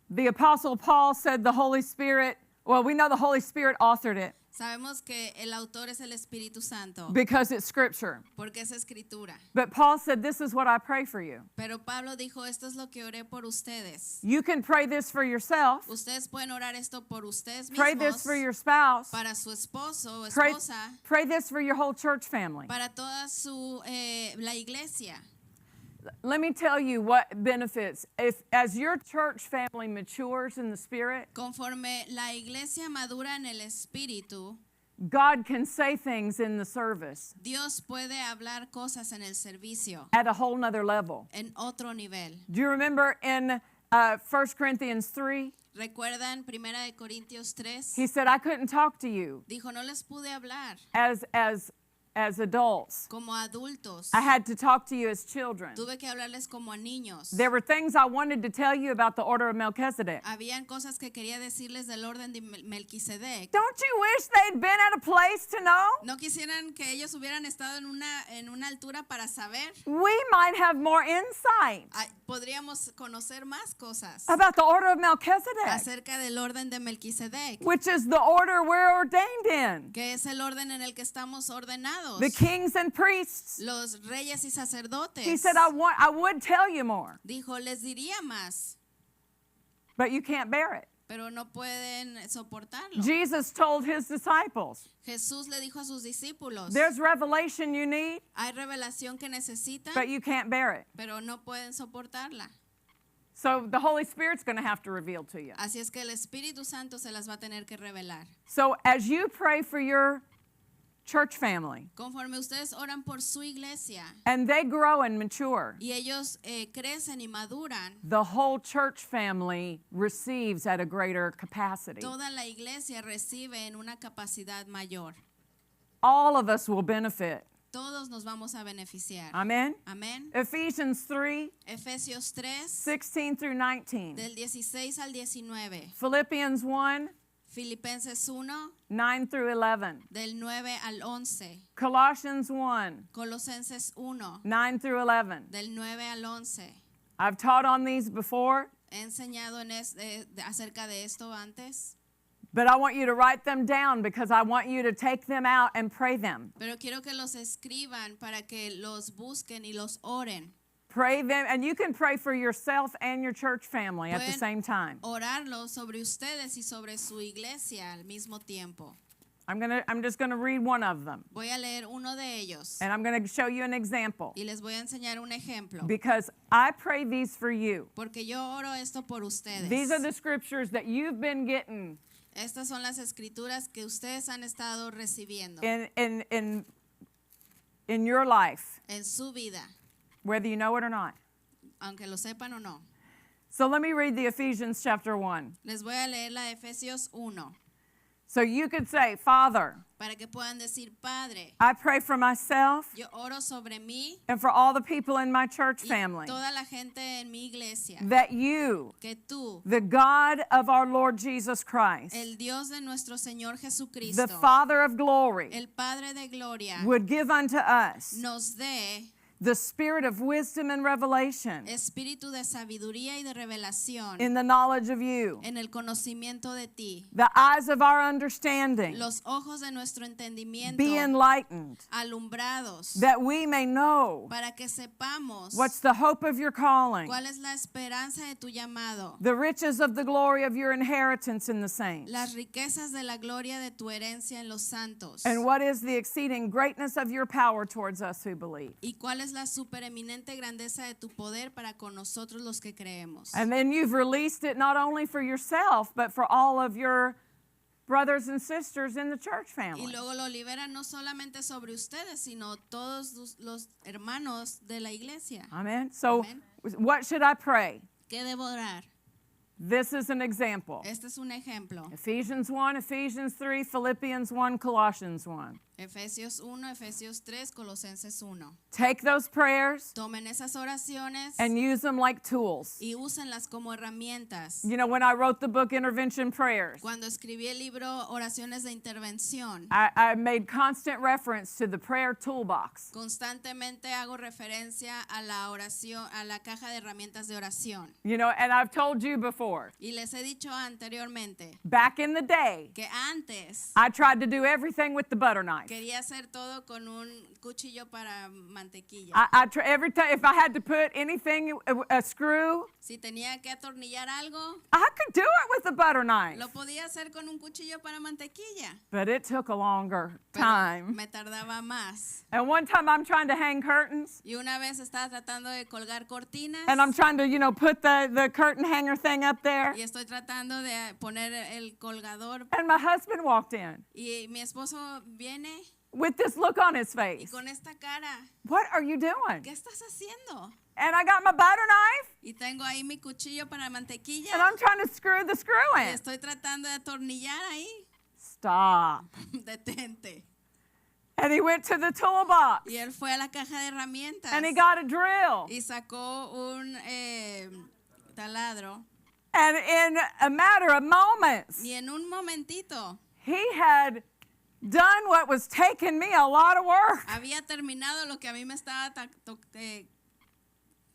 the Apostle Paul said the Holy Spirit, well, we know the Holy Spirit authored it Sabemos que el autor es el Espíritu Santo, because it's scripture. porque es escritura. But Paul said, this is what I pray for you. Pero Pablo dijo, esto es lo que oré por ustedes. You can pray this for yourself. Ustedes pueden orar esto por ustedes Pray this mismos, for your spouse. para su esposo o Pray, esposa, pray this for your whole church family. para toda la iglesia. Let me tell you what benefits. As your church family matures in the Spirit, Conforme la iglesia madura en el Espíritu, God can say things in the service Dios puede hablar cosas en el servicio, at a whole nother level. en otro nivel. Do you remember in 1 Corinthians 3? ¿Recuerdan 1 de Corintios 3? He said, I couldn't talk to you Dijo, no les pude hablar as adults. como adultos. I had to talk to you as children. Tuve que hablarles como a niños. There were things I wanted to tell you about the order of Melchizedek. Habían cosas que quería decirles del orden de Melquisedec. Don't you wish they'd been at a place to know? ¿No quisieran que ellos hubieran estado en una altura para saber? We might have more insight Podríamos conocer más cosas about the order of Melchizedek, acerca del orden de Melquisedec, which is the order we're ordained in. que es el orden en el que estamos ordenados. The kings and priests. Los reyes y sacerdotes. He said, I would tell you more, Dijo, les diría más, but you can't bear it. pero no pueden soportarlo. Jesus told his disciples, Jesús le dijo a sus discípulos, there's revelation you need, hay revelación que necesitan, but you can't bear it. pero no pueden soportarla. So the Holy Spirit's going to have to reveal to you. Así es que el Espíritu Santo se las va a tener que revelar. So as you pray for your church family Conforme ustedes oran por su iglesia and they grow and mature, y ellos crecen y maduran, the whole church family receives at a greater capacity. toda la iglesia recibe en una capacidad mayor. All of us will benefit. Todos nos vamos a beneficiar. Amen? Amén. Ephesians 3, Efesios 3, 16 through 19. del 16 al 19. Philippians 1, Filipenses 1, 9 through 11. del 9 al 11. Colossians 1, Colosenses 1, 9 through 11. del 9 al 11. I've taught on these before, He enseñado acerca de esto antes, but I want you to write them down because I want you to take them out and pray them. pero quiero que los escriban para que los busquen y los oren. Pray them, and you can pray for yourself and your church family at the Pueden same time. Orarlo sobre ustedes y sobre su iglesia al mismo tiempo. I'm just going to read one of them, Voy a leer uno de ellos and I'm going to show you an example y les voy a enseñar un ejemplo. because I pray these for you. Porque yo oro esto por ustedes. These are the scriptures that you've been getting Estas son las escrituras que ustedes han estado recibiendo in your life, en su vida, whether you know it or not. aunque lo sepan o no. So let me read the Ephesians chapter 1. Les voy a leer la Efesios 1. So you could say, Father, para que puedan decir, Padre, I pray for myself yo oro sobre mí and for all the people in my church y family toda la gente en mi iglesia, that you, que tú, the God of our Lord Jesus Christ, el Dios de nuestro Señor the Jesucristo, Father of glory, el Padre de gloria, would give unto us nos dé the spirit of wisdom and revelation espíritu de sabiduría y de revelación in the knowledge of you, en el conocimiento de ti, the eyes of our understanding los ojos de nuestro entendimiento be enlightened, alumbrados, that we may know para que sepamos what's the hope of your calling, cuál es la esperanza de tu llamado, the riches of the glory of your inheritance in the saints, las riquezas de la gloria de tu herencia en los santos, and what is the exceeding greatness of your power towards us who believe. y cuál es la supereminente grandeza de tu poder para con nosotros los que creemos. And then you've released it not only for yourself, but for all of your brothers and sisters in the church Y family. luego lo libera no solamente sobre ustedes, sino todos los hermanos de la iglesia. Amen. So, Amen. what should I pray? ¿Qué debo orar? This is an example. Este es un ejemplo. Ephesians 1, Ephesians 3, Philippians 1, Colossians 1. Efesios 1, Efesios 3, Colosenses 1. Take those prayers Tomen esas oraciones and use them like tools. y úsenlas como herramientas. You know, when I wrote the book Intervention Prayers, Cuando escribí el libro Oraciones de Intervención, I made constant reference to the prayer toolbox. constantemente hago referencia a la oración, a la caja de herramientas de oración. You know, and I've told you before, Y les he dicho anteriormente back in the day, que antes I tried to do everything with the butter knife. quería hacer todo con un cuchillo para mantequilla. Every time, if I had to put anything, a screw, Si tenía que atornillar algo, I could do it with a butter knife. lo podía hacer con un cuchillo para mantequilla. But it took a longer Pero time. me tardaba más. And one time I'm trying to hang curtains, Y una vez estaba tratando de colgar cortinas and I'm trying to, put the curtain hanger thing up there. y estoy tratando de poner el colgador And my husband walked in y mi esposo viene with this look on his y face. con esta cara, What are you doing? ¿qué estás haciendo? And I got my butter knife, Y tengo ahí mi cuchillo para mantequilla and I'm trying to screw the screw y in. estoy tratando de atornillar ahí. Stop. Detente. And he went to the toolbox, Y él fue a la caja de herramientas and he got a drill. y sacó un taladro. And in a matter of moments, Y en un momentito he had done what was taking me a lot of work. había terminado lo que a mí me estaba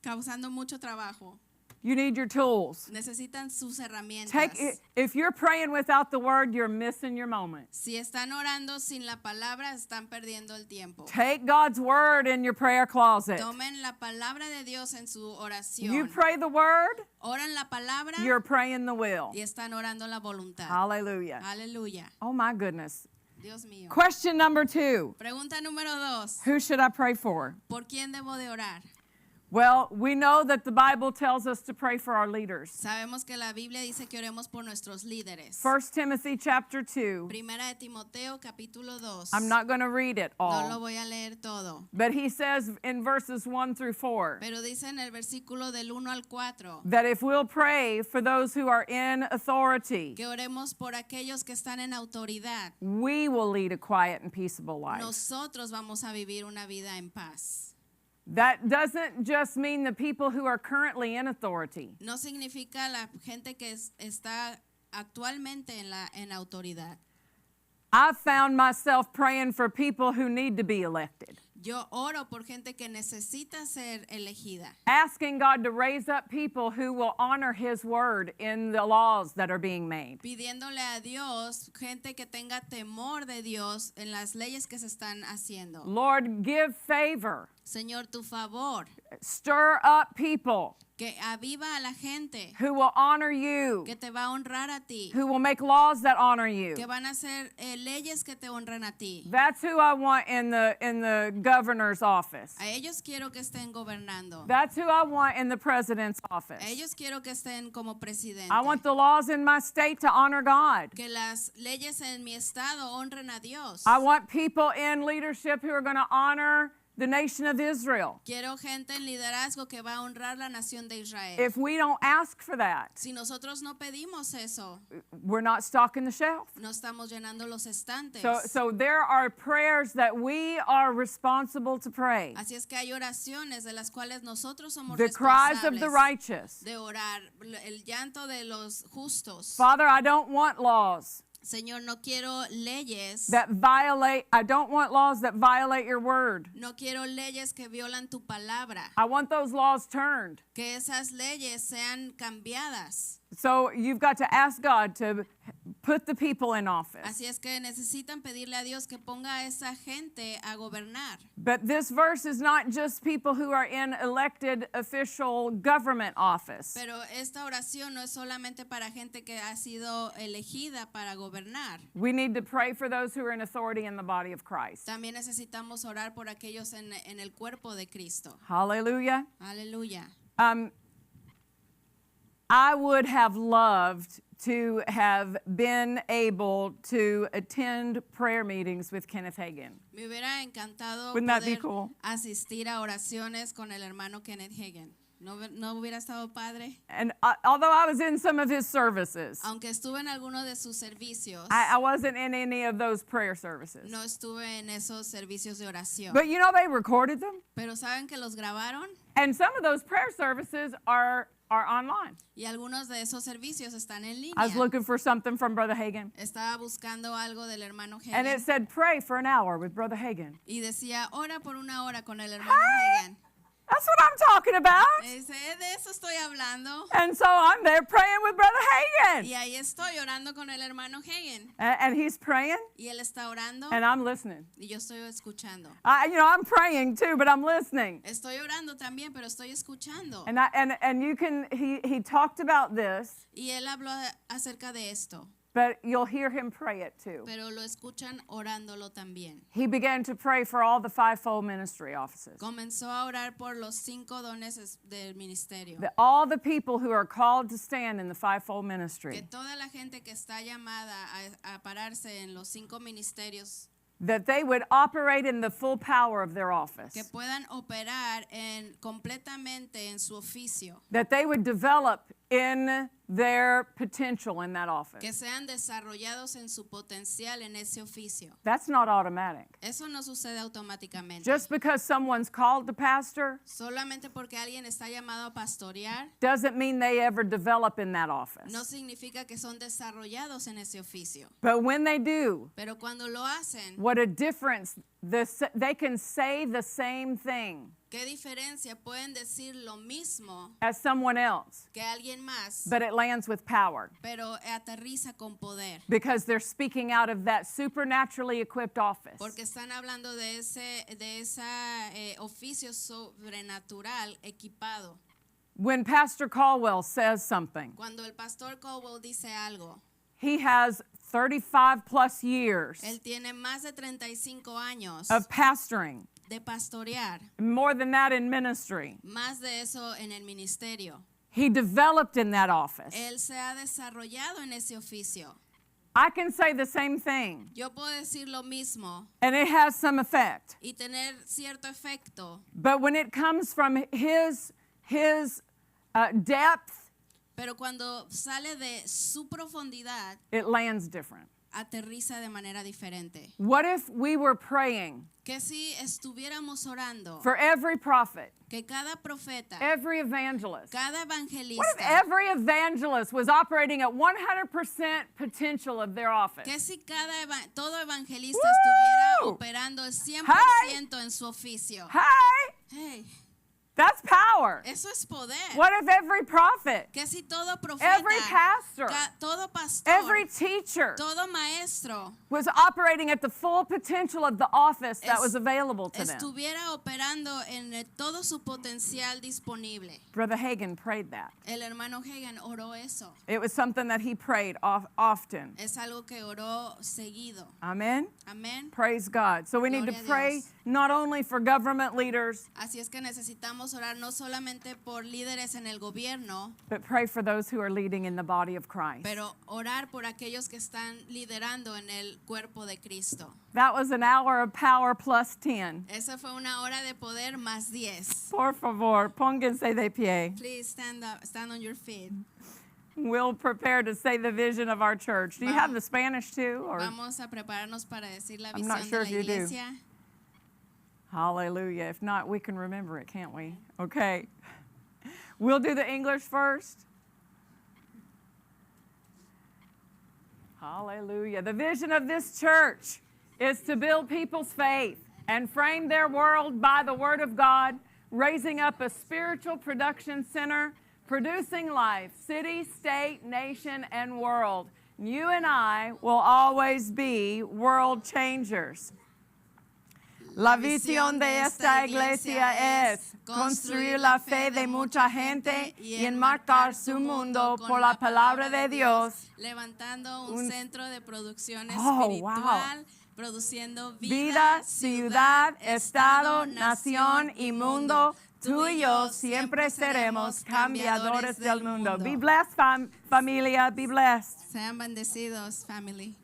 causando mucho trabajo. You need your tools. Necesitan sus herramientas. If you're praying without the word, you're missing your moment. Si están orando sin la palabra, están perdiendo el tiempo. Take God's word in your prayer closet. Tomen la palabra de Dios en su oración. You pray the word, Oran la palabra you're praying the will. y están orando la voluntad. Hallelujah. Aleluya. Oh my goodness. Dios mío. Question number 2. Pregunta número 2. Who should I pray for? ¿Por quién debo de orar? Well, we know that the Bible tells us to pray for our leaders. Sabemos que la Biblia dice que oremos por nuestros líderes. 1 Timothy chapter 2. Primera de Timoteo capítulo 2. I'm not going to read it No lo all. voy a leer todo. But he says in verses 1 through 4 Pero dice en el versículo del 1 al 4 that if we'll pray for those who are in authority, que oremos por aquellos que están en autoridad. we will lead a quiet and peaceable life. Nosotros vamos a vivir una vida en paz. That doesn't just mean the people who are currently in authority. No significa la gente que está actualmente en autoridad. I've found myself praying for people who need to be elected, Yo oro por gente que necesita ser elegida, asking God to raise up people who will honor His word in the laws that are being made. pidiéndole a Dios gente que tenga temor de Dios en las leyes que se están haciendo. Lord, give favor, Señor, tu favor, stir up people que aviva a la gente, who will honor you, que te va a honrar a ti, who will make laws that honor you. que van a hacer leyes que te honren a ti. That's who I want in the governor's office. A ellos quiero que estén gobernando. That's who I want in the president's office. A ellos quiero que estén como presidente. I want the laws in my state to honor God. Que las leyes en mi estado honren a Dios. I want people in leadership who are going to honor the nation of Israel. Quiero gente en liderazgo que va a honrar la nación de Israel. If we don't ask for that, Si nosotros no pedimos eso, we're not stocking the shelf. no estamos llenando los estantes. So there are prayers that we are responsible to pray. Así es que hay oraciones de las cuales nosotros somos The cries of responsables the righteous. de orar, el llanto de los justos. Father, I don't want laws Señor, no quiero leyes, that violate, I don't want laws that violate your word. no quiero leyes que violan tu palabra, I want those laws turned. que esas leyes sean cambiadas. So you've got to ask God to put the people in office. Así es que necesitan pedirle a Dios que ponga a esa gente a gobernar. But this verse is not just people who are in elected official government office. Pero esta oración no es solamente para gente que ha sido elegida para gobernar. We need to pray for those who are in authority in the body of Christ. También necesitamos orar por aquellos en el cuerpo de Cristo. Hallelujah. Aleluya. I would have loved to have been able to attend prayer meetings with Kenneth Hagin. Me hubiera encantado Wouldn't that be poder cool? asistir a oraciones con el hermano Kenneth Hagin. ¿No hubiera estado padre? And although I was in some of his services, Aunque estuve en alguno de sus servicios, I wasn't in any of those prayer services. no estuve en esos servicios de oración. But you know, they recorded them. Pero ¿saben que los grabaron? And some of those prayer services are online. Y algunos de esos servicios están en I was línea. looking for something from Brother Hagin. Estaba buscando algo del hermano And it Hagin said, pray for an hour with Brother Hagin. y decía, ora por una hora con el hermano Hey! Hagin. That's what I'm talking about. Dice, de eso estoy hablando. And so I'm there praying with Brother Hagin. Y ahí estoy orando con el hermano Hagin. And he's praying, Y él está orando and I'm listening. y yo estoy escuchando. I'm praying too, but I'm listening. Estoy orando también, pero estoy escuchando. And you can, he talked about this, Y él habló acerca de esto, but you'll hear him pray it too. pero lo escuchan orándolo también. He began to pray for all the fivefold ministry offices. Comenzó a orar por los 5 dones del ministerio. All the people who are called to stand in the fivefold Que ministry, toda la gente que está llamada a pararse en los 5 ministerios, that they would operate in the full power of their office, que puedan operar completamente en su oficio, that they would develop in their potential in that office. que sean desarrollados en su potencial en ese oficio. That's not automatic. Eso no sucede automáticamente. Just because someone's called to pastor Solamente porque alguien está llamado a pastorear, doesn't mean they ever develop in that office. no significa que son desarrollados en ese oficio. But when they do, Pero cuando lo hacen, what a difference. They can say the same thing ¿qué diferencia? Pueden decir lo mismo as someone else, que alguien más, but it lands with power pero aterriza con poder. because they're speaking out of that supernaturally equipped office. Porque están hablando de ese oficio sobrenatural equipado. When Pastor Caldwell says something, Cuando el pastor Cowell dice algo, he has 35 plus years él tiene más de 35 años of pastoring, de pastorear, more than that in ministry. más de eso en el ministerio. He developed in that office. Él se ha desarrollado en ese oficio. I can say the same thing, Yo puedo decir lo mismo and it has some effect. y tener cierto efecto, But when it comes from his depth, pero cuando sale de su profundidad, it lands different. aterriza de manera diferente. What if we were praying Que si estuviéramos orando, for every prophet, que cada profeta, every evangelist? cada What if evangelista, every evangelist was operating at 100% potential of their office? que si todo evangelista Woo! estuviera operando el 100% en su oficio. Hey, Hey, that's power. eso es poder. What if every prophet, Que si todo profeta, every pastor, todo pastor, every teacher todo maestro was operating at the full potential of the office that was available to them? estuviera operando en todo su potencial disponible? Brother Hagin prayed that. El hermano Hagin oró eso. It was something that he prayed often. Es algo que oró seguido. Amen. Amén. Praise God. So we need to Gloria a pray Dios. not only for government leaders, Así es que necesitamos orar no solamente por líderes en el gobierno, but pray for those who are leading in the body of Christ. pero orar por aquellos que están liderando en el cuerpo de Cristo. That was an hour of power plus 10. Esa fue una hora de poder más 10. Por favor, pónganse de pie. Please stand up, stand on your feet. We'll prepare to say the vision of our church. Do you have the Spanish too? Or? Vamos a prepararnos para decir la I'm not visión sure de la if you do. iglesia. Hallelujah. If not, we can remember it, can't we? Okay. We'll do the English first. Hallelujah. The vision of this church is to build people's faith and frame their world by the Word of God, raising up a spiritual production center, producing life, city, state, nation, and world. You and I will always be world changers. La visión de esta iglesia es construir la fe de mucha gente y enmarcar su mundo por la palabra de Dios. Levantando un centro de producción Oh, espiritual, wow. produciendo Vida, ciudad, estado, nación y mundo. Tú y yo siempre seremos cambiadores del mundo. Be blessed, familia. Be blessed. Sean bendecidos, family.